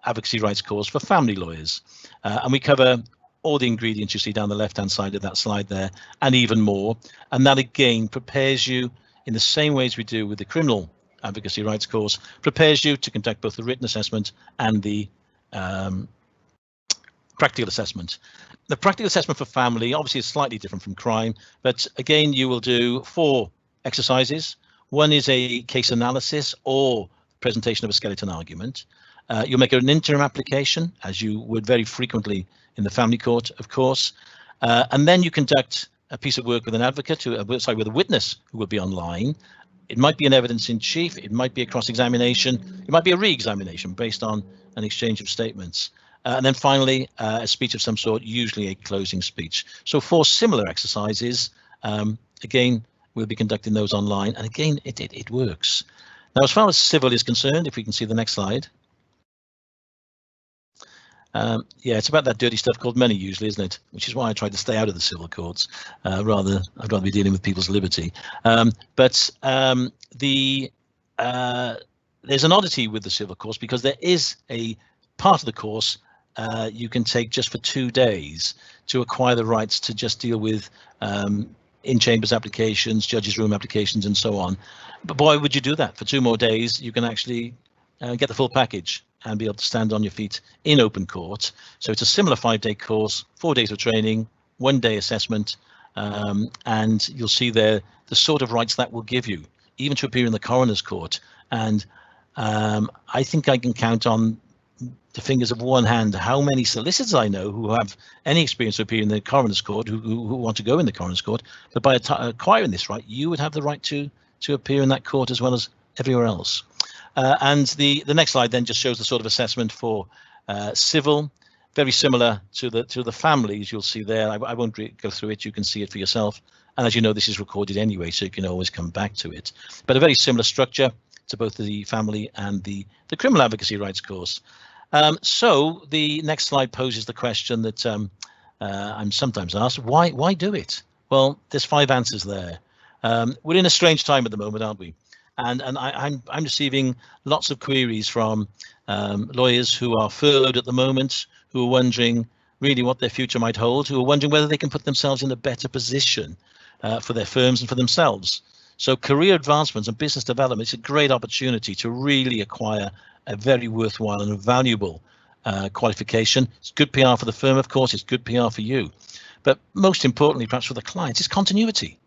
Advocacy Rights course for family lawyers. And we cover all the ingredients you see down the left-hand side of that slide there, and even more. And that again prepares you in the same way as we do with the criminal Advocacy Rights course, prepares you to conduct both the written assessment and the practical assessment. The practical assessment for family obviously is slightly different from crime, but again, you will do 4 exercises. One is a case analysis or presentation of a skeleton argument. You'll make an interim application, as you would very frequently in the family court, of course, and then you conduct a piece of work with an advocate, with a witness who will be online. It might be an evidence in chief, it might be a cross-examination, it might be a re-examination based on an exchange of statements. And then finally, a speech of some sort, usually a closing speech. So 4 similar exercises. Again, we'll be conducting those online, and again, it works. Now, as far as civil is concerned, if we can see the next slide. Yeah, it's about that dirty stuff called money usually, isn't it? Which is why I tried to stay out of the civil courts. I'd rather be dealing with people's liberty. There's an oddity with the civil course, because there is a part of the course you can take just for 2 days to acquire the rights to just deal with in-chambers applications, judges' room applications, and so on. But boy, would you do that for 2 more days? You can actually get the full package and be able to stand on your feet in open court. So it's a similar 5-day course, 4 days of training, 1 day assessment, and you'll see there the sort of rights that will give you, even to appear in the coroner's court. And I think I can count on the fingers of one hand how many solicitors I know who have any experience of appearing in the coroner's court, who want to go in the coroner's court. But by acquiring this right, you would have the right to appear in that court as well as everywhere else. And the next slide then just shows the sort of assessment for civil, very similar to the families you'll see there. I won't go through it, you can see it for yourself. And as you know, this is recorded anyway, so you can always come back to it. But a very similar structure to both the family and the criminal advocacy rights course. So the next slide poses the question that I'm sometimes asked, why do it? Well, there's 5 answers there. We're in a strange time at the moment, aren't we? And I'm receiving lots of queries from lawyers who are furloughed at the moment, who are wondering really what their future might hold, who are wondering whether they can put themselves in a better position for their firms and for themselves. So career advancement and business development is a great opportunity to really acquire a very worthwhile and valuable qualification. It's good PR for the firm, of course, it's good PR for you. But most importantly, perhaps for the clients, it's continuity.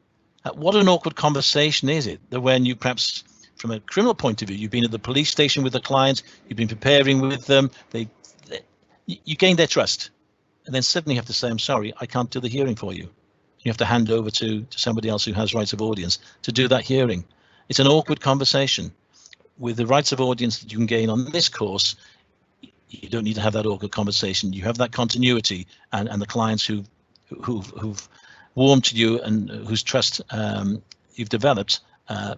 What an awkward conversation is it that when you perhaps, from a criminal point of view, you've been at the police station with the client, you've been preparing with them, you gain their trust, and then suddenly you have to say, I'm sorry, I can't do the hearing for you. You have to hand over to somebody else who has rights of audience to do that hearing. It's an awkward conversation. With the rights of audience that you can gain on this course, you don't need to have that awkward conversation. You have that continuity, and the clients who've warmed to you and whose trust you've developed,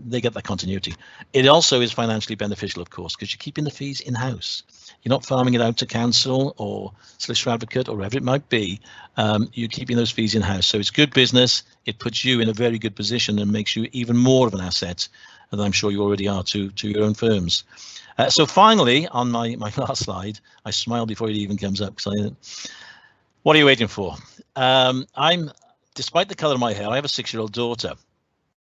they get that continuity. It also is financially beneficial, of course, because you're keeping the fees in-house. You're not farming it out to counsel or solicitor advocate or wherever it might be. You're keeping those fees in-house. So it's good business. It puts you in a very good position and makes you even more of an asset than I'm sure you already are to your own firms. So finally, on my last slide, I smile before it even comes up. What are you waiting for? Despite the color of my hair, I have a 6-year-old daughter,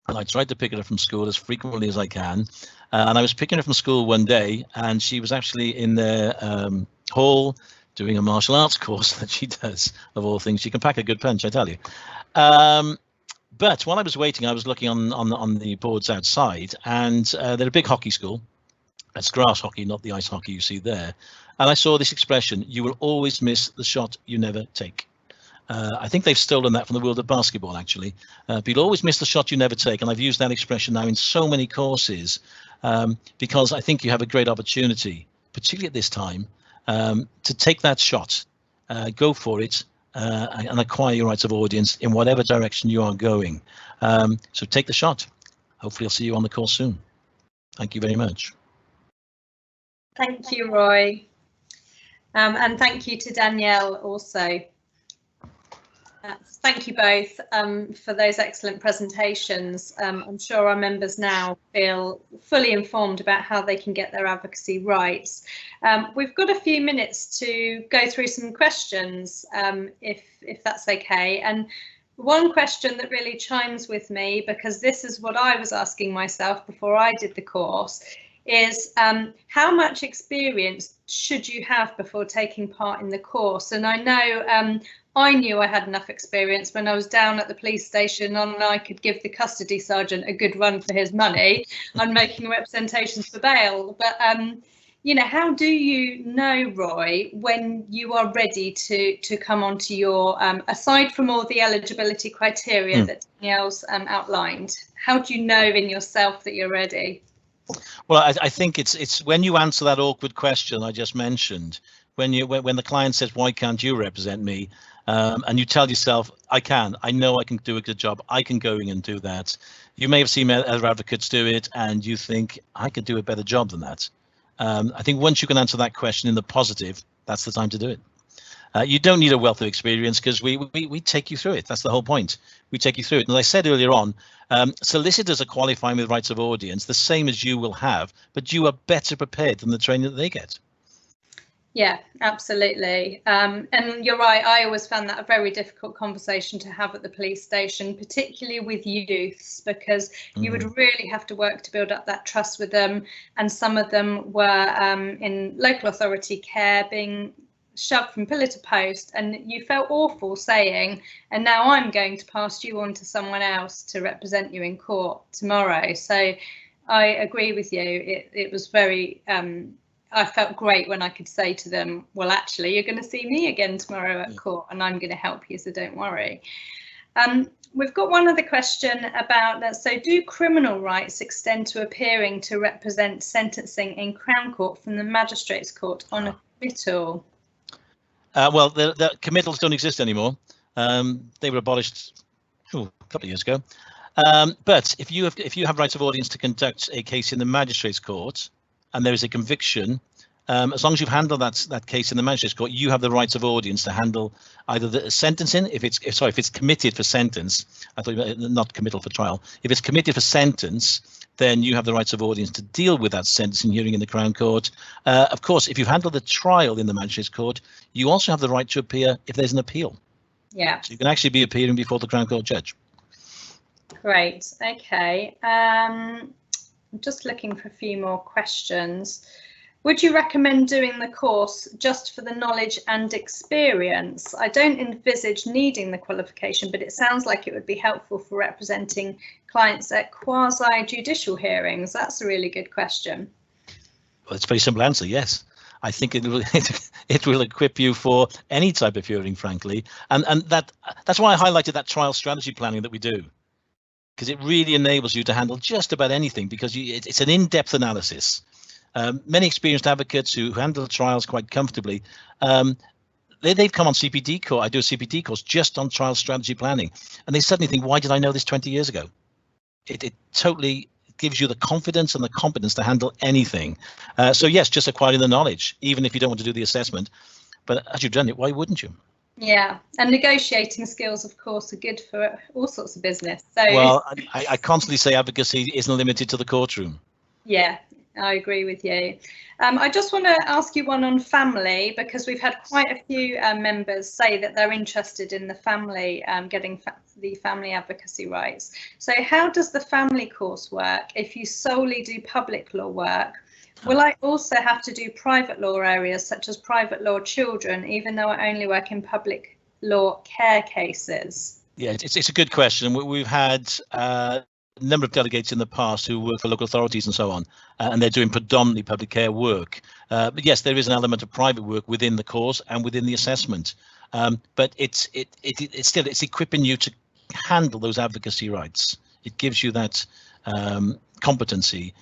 and I tried to pick her up from school as frequently as I can. And I was picking her from school one day, and she was actually in the hall doing a martial arts course that she does, of all things. She can pack a good punch, I tell you. But while I was waiting, I was looking on the boards outside, and they're a big hockey school. It's grass hockey, not the ice hockey you see there. And I saw this expression, you will always miss the shot you never take. I think they've stolen that from the world of basketball, actually. But you'll always miss the shot you never take. And I've used that expression now in so many courses because I think you have a great opportunity, particularly at this time, to take that shot, go for it, and acquire your rights of audience in whatever direction you are going. So take the shot. Hopefully I'll see you on the course soon. Thank you very much. Thank you, Roy. And thank you to Danielle also. Thank you both for those excellent presentations. I'm sure our members now feel fully informed about how they can get their advocacy rights. We've got a few minutes to go through some questions, if that's okay. And one question that really chimes with me, because this is what I was asking myself before I did the course, is how much experience should you have before taking part in the course? And I know I knew I had enough experience when I was down at the police station and I could give the custody sergeant a good run for his money on making representations for bail. But you know, how do you know, Roy, when you are ready to come onto your, aside from all the eligibility criteria that Danielle's outlined, how do you know in yourself that you're ready? Well, I think it's when you answer that awkward question I just mentioned, when the client says, why can't you represent me? And you tell yourself, I know I can do a good job, I can go in and do that. You may have seen other advocates do it and you think, I could do a better job than that. I think once you can answer that question in the positive, that's the time to do it. You don't need a wealth of experience because we take you through it. That's the whole point. We take you through it. And as I said earlier on, solicitors are qualifying with rights of audience, the same as you will have, but you are better prepared than the training that they get. Yeah, absolutely. And you're right. I always found that a very difficult conversation to have at the police station, particularly with youths, because you would really have to work to build up that trust with them. And some of them were in local authority care, being shoved from pillar to post, and you felt awful saying, and now I'm going to pass you on to someone else to represent you in court tomorrow. So I agree with you. It was very I felt great when I could say to them, well, actually, you're going to see me again tomorrow at court and I'm going to help you, so don't worry. We've got one other question about that. So do criminal rights extend to appearing to represent sentencing in Crown Court from the Magistrates Court on acquittal? Well, the committals don't exist anymore. They were abolished a couple of years ago. But if you have rights of audience to conduct a case in the Magistrates Court, and there is a conviction, as long as you've handled that case in the Magistrates Court, you have the rights of audience to handle either the sentencing, if it's committed for sentence. I thought not committal for trial. If it's committed for sentence, then you have the rights of audience to deal with that sentencing hearing in the Crown Court. Of course, if you've handled the trial in the Magistrates Court, you also have the right to appear if there's an appeal. Yeah. So you can actually be appearing before the Crown Court judge. Great. Okay. I'm just looking for a few more questions. Would you recommend doing the course just for the knowledge and experience? I don't envisage needing the qualification, but it sounds like it would be helpful for representing clients at quasi-judicial hearings. That's a really good question. Well, it's a very simple answer, yes. I think it will equip you for any type of hearing, frankly. And that's why I highlighted that trial strategy planning that we do, because it really enables you to handle just about anything, because it's an in-depth analysis. Many experienced advocates who handle trials quite comfortably, they've come on CPD course. I do a CPD course just on trial strategy planning, and they suddenly think, why did I know this 20 years ago? It totally gives you the confidence and the competence to handle anything. So yes, just acquiring the knowledge, even if you don't want to do the assessment. But as you've done it, why wouldn't you? Yeah, and negotiating skills, of course, are good for all sorts of business. So well, I constantly say advocacy isn't limited to the courtroom. Yeah, I agree with you. I just want to ask you one on family, because we've had quite a few members say that they're interested in the family, getting the family advocacy rights. So how does the family course work if you solely do public law work? Will I also have to do private law areas such as private law children, even though I only work in public law care cases? Yeah, it's a good question. We've had a number of delegates in the past who work for local authorities and so on, and they're doing predominantly public care work. But yes, there is an element of private work within the course and within the assessment. But it's equipping you to handle those advocacy rights. It gives you that competency.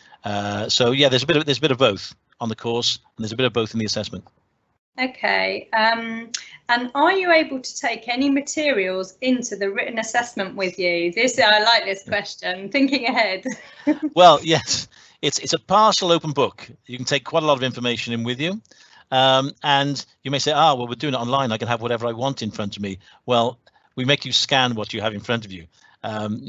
So yeah, there's a bit of both on the course, and there's a bit of both in the assessment. Okay, and are you able to take any materials into the written assessment with you? I like this question, thinking ahead. Well, yes, it's a partial open book. You can take quite a lot of information in with you. And you may say, well, we're doing it online, I can have whatever I want in front of me. Well, we make you scan what you have in front of you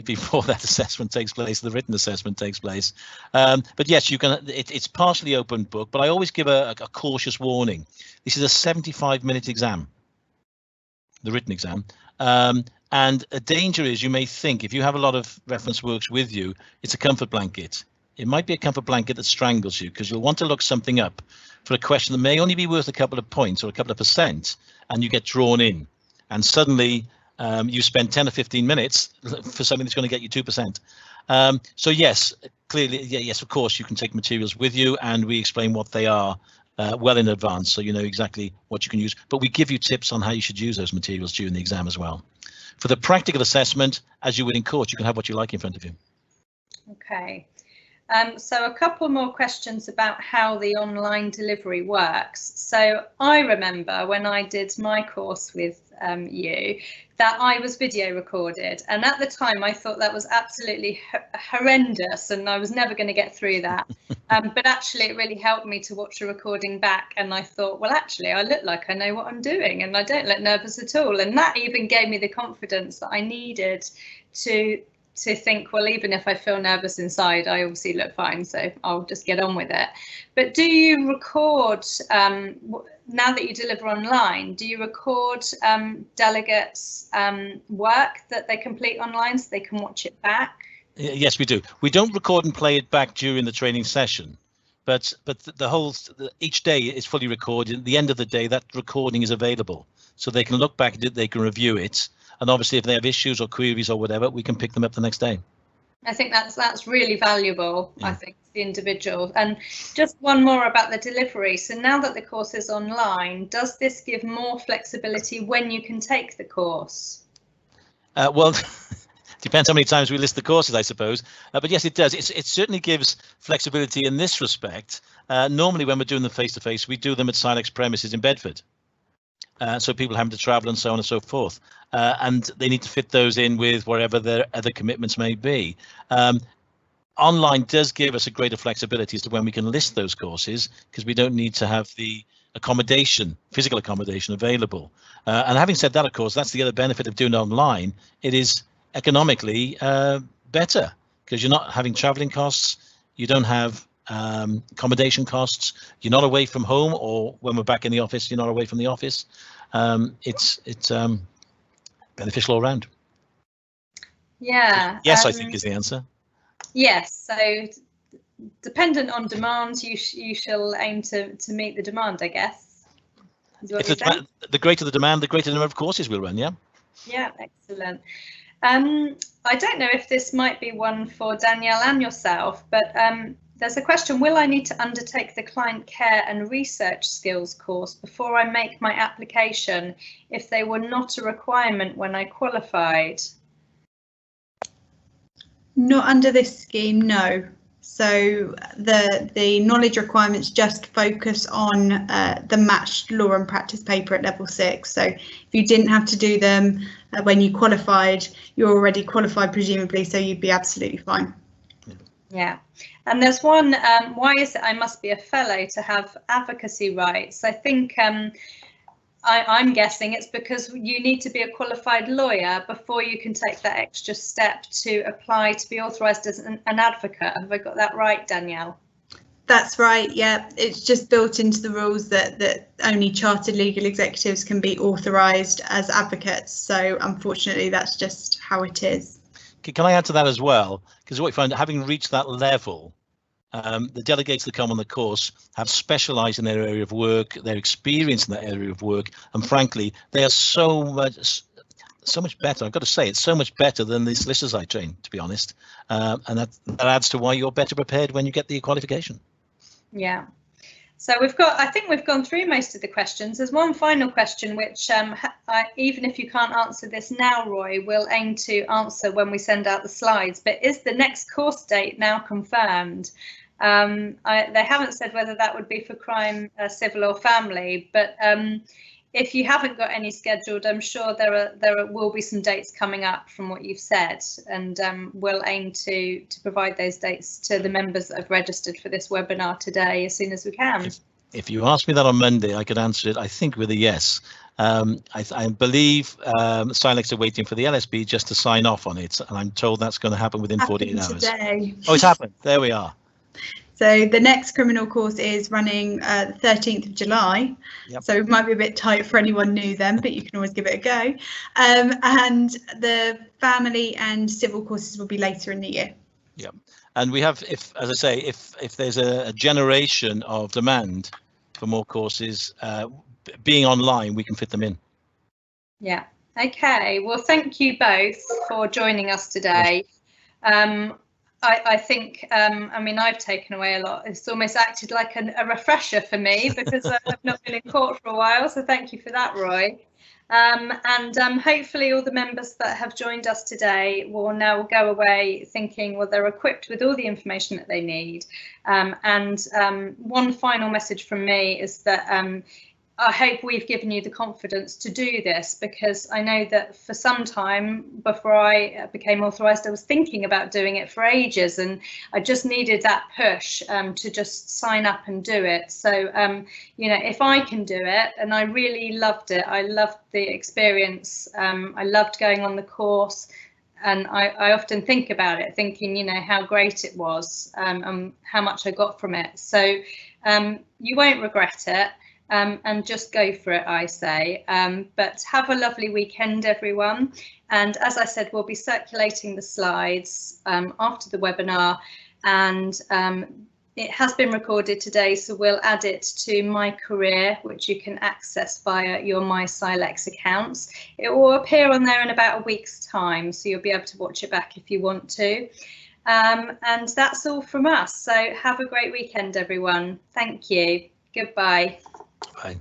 before that assessment takes place, the written assessment takes place. But yes, you can. It's partially open book, but I always give a cautious warning. This is a 75-minute exam, the written exam. And a danger is, you may think, if you have a lot of reference works with you, it's a comfort blanket. It might be a comfort blanket that strangles you, because you'll want to look something up for a question that may only be worth a couple of points or a couple of percent, and you get drawn in. and suddenly you spend 10 or 15 minutes for something that's going to get you 2%. So yes, clearly, yes, of course, you can take materials with you, and we explain what they are well in advance, so you know exactly what you can use. But we give you tips on how you should use those materials during the exam as well. For the practical assessment, as you would in court, you can have what you like in front of you. Okay. So a couple more questions about how the online delivery works. So I remember when I did my course with you that I was video recorded, and at the time I thought that was absolutely horrendous and I was never going to get through that. But actually it really helped me to watch a recording back, and I thought, well, actually I look like I know what I'm doing and I don't look nervous at all, and that even gave me the confidence that I needed to think, well, even if I feel nervous inside, I obviously look fine, so I'll just get on with it. But do you record, now that you deliver online, do you record delegates' work that they complete online so they can watch it back? Yes, we do. We don't record and play it back during the training session, but each day is fully recorded. At the end of the day, that recording is available, so they can look back at it, they can review it. And obviously, if they have issues or queries or whatever, we can pick them up the next day. I think that's really valuable, yeah. I think, to the individual. And just one more about the delivery. So now that the course is online, does this give more flexibility when you can take the course? Well, depends how many times we list the courses, I suppose. But yes, it does. It certainly gives flexibility in this respect. Normally, when we're doing them face-to-face, we do them at CILEx premises in Bedford. So people having to travel and so on and so forth, and they need to fit those in with wherever their other commitments may be. Online does give us a greater flexibility as to when we can list those courses, because we don't need to have the accommodation, physical accommodation available. And having said that, of course, that's the other benefit of doing it online. It is economically better, because you're not having traveling costs, you don't have accommodation costs, you're not away from home, or when we're back in the office, you're not away from the office. It's beneficial all around. Yeah. Yes, I think is the answer. Yes. So dependent on demand, you shall aim to meet the demand, I guess. The greater the demand, the greater the number of courses we'll run. Yeah. Yeah. Excellent. I don't know if this might be one for Danielle and yourself, but there's a question: will I need to undertake the client care and research skills course before I make my application if they were not a requirement when I qualified? Not under this scheme, no. So the knowledge requirements just focus on the matched law and practice paper at level 6. So if you didn't have to do them when you qualified, you're already qualified presumably, so you'd be absolutely fine. Yeah, and there's one, why is it I must be a fellow to have advocacy rights? I think I'm guessing it's because you need to be a qualified lawyer before you can take that extra step to apply to be authorised as an advocate. Have I got that right, Danielle? That's right, yeah. It's just built into the rules that only chartered legal executives can be authorised as advocates. So unfortunately, that's just how it is. Can I add to that as well? Because what we find, having reached that level, the delegates that come on the course have specialised in their area of work, their experience in that area of work, and frankly, they are so much better. I've got to say, it's so much better than the solicitors I train, to be honest, and that adds to why you're better prepared when you get the qualification. Yeah. So I think we've gone through most of the questions. There's one final question, which even if you can't answer this now, Roy, we'll aim to answer when we send out the slides. But is the next course date now confirmed? They haven't said whether that would be for crime, civil or family, but if you haven't got any scheduled, I'm sure there will be some dates coming up from what you've said, and we'll aim to provide those dates to the members that have registered for this webinar today as soon as we can. If you asked me that on Monday, I could answer it, I think, with a yes. I believe CILEx are waiting for the LSB just to sign off on it, and I'm told that's going to happen within 48 hours. Today. Oh, it's happened. There we are. So the next criminal course is running the 13th of July. Yep. So it might be a bit tight for anyone new then, but you can always give it a go. And the family and civil courses will be later in the year. Yeah, and we have, as I say, if there's a generation of demand for more courses, being online, we can fit them in. Yeah, Okay, well, thank you both for joining us today. I think, I mean, I've taken away a lot. It's almost acted like a refresher for me because I've not been in court for a while. So thank you for that, Roy. Hopefully all the members that have joined us today will now go away thinking, well, they're equipped with all the information that they need. One final message from me is that I hope we've given you the confidence to do this, because I know that for some time before I became authorised, I was thinking about doing it for ages, and I just needed that push to just sign up and do it. So, you know, if I can do it, and I really loved it, I loved the experience, I loved going on the course, and I often think about it, thinking, you know, how great it was and how much I got from it. So you won't regret it. And just go for it, I say. But have a lovely weekend, everyone. And as I said, we'll be circulating the slides after the webinar, and it has been recorded today, so we'll add it to My Career, which you can access via your My CILEx accounts. It will appear on there in about a week's time, so you'll be able to watch it back if you want to. And that's all from us. So have a great weekend, everyone. Thank you. Goodbye. Bye.